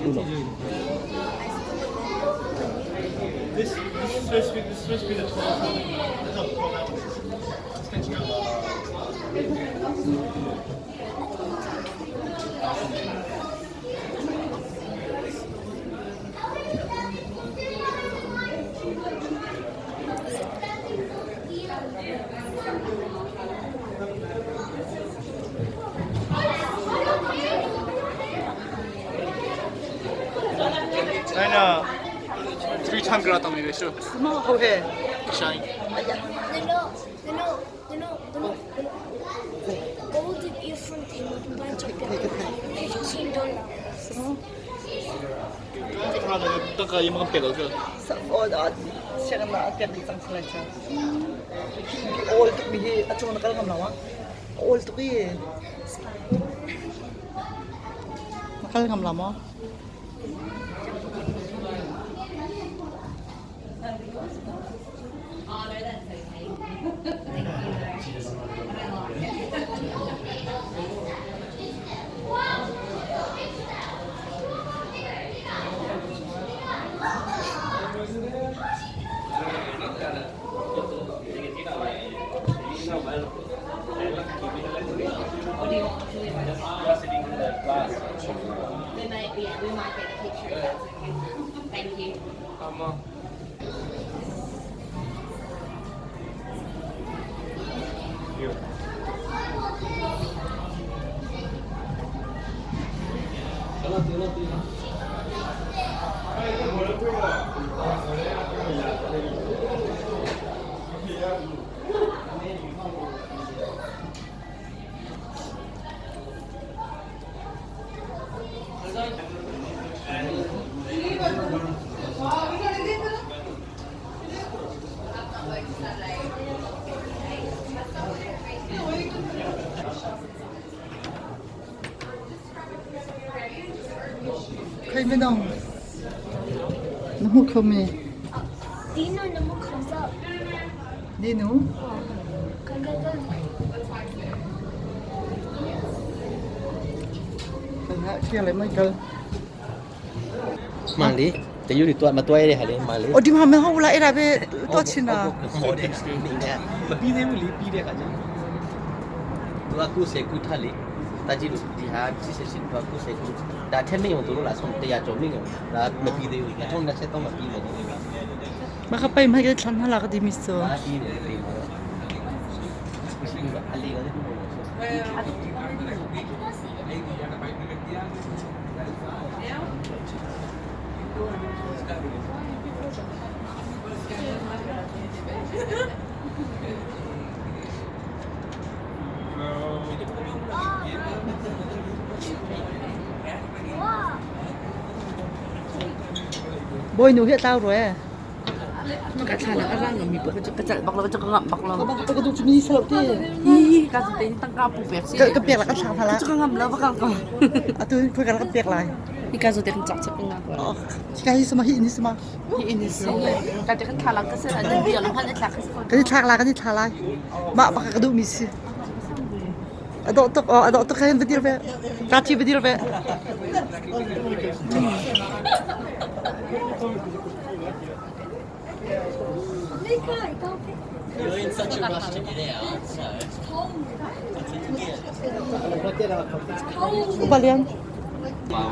uno. This is supposed to be the 12 hour. No, 12 hours. Extension of Ayun 3-time grata mo yun, sure. Mga ko he. Shine. No. Golden earphone thing with a bunch of $15. Ito ka yung mga pelo ko. Sa at siya ka na akyat isang sila siya. All to bihi at sumang nakalangam na wa. All to bihi. Nakalangam na mo. We might get a picture if that's okay. Thank you. Kay mo nang. Namu kami. Dino naman comes up. Dino? Kagagal. Kaya siya lang Michael. Mali. จะอยู่ที่ตัวมาตัวได้หาเลยมาเลย O di ma ma wala ira be to china. โมเดลนี่เนี่ยมาပြီးသေးဘူးလေပြီးတဲ့ခါကျသူကကိုယ်စေကူထလေတာကြည့်လို့ဒီဟာစစ်စစ်စစ်တော့ကိုယ်စေကူဒါထက်မင်းအောင်သူတို့လာဆုံး100ကျော်မင်းအောင်ဒါမပြီးသေးဘူး2023မှာပြီးမယ်ဒီမှာ Baka pa yung mahigit lang hala ka di miso. ဒါပြီးတယ်ဒီမှာမရှိဘူးအလေးကလည်း Boy nu hiện tao rồi. Cái chả là cái răng của mình cái chả bọc là cái ngậm bọc là Có baka ka du chuni sa ti. hi cái gì đến tăng cao bù bẹt xí Ka piak la ka sang hala. cái ngậm là bọc là Atu ko ka ka piak lai. cái gì đến chọc chọc cái ngậm Oh. Ka hi sama hi ni sama. hi ini sih cái cái thà là cái sẽ là những điều nó hay là cái Ka di thak la ka di thalai. Ma baka ka du misi. Ado to ka bedir be. Ka chi bedir be. You're in such a rush to get out, so. Upalian. Wow,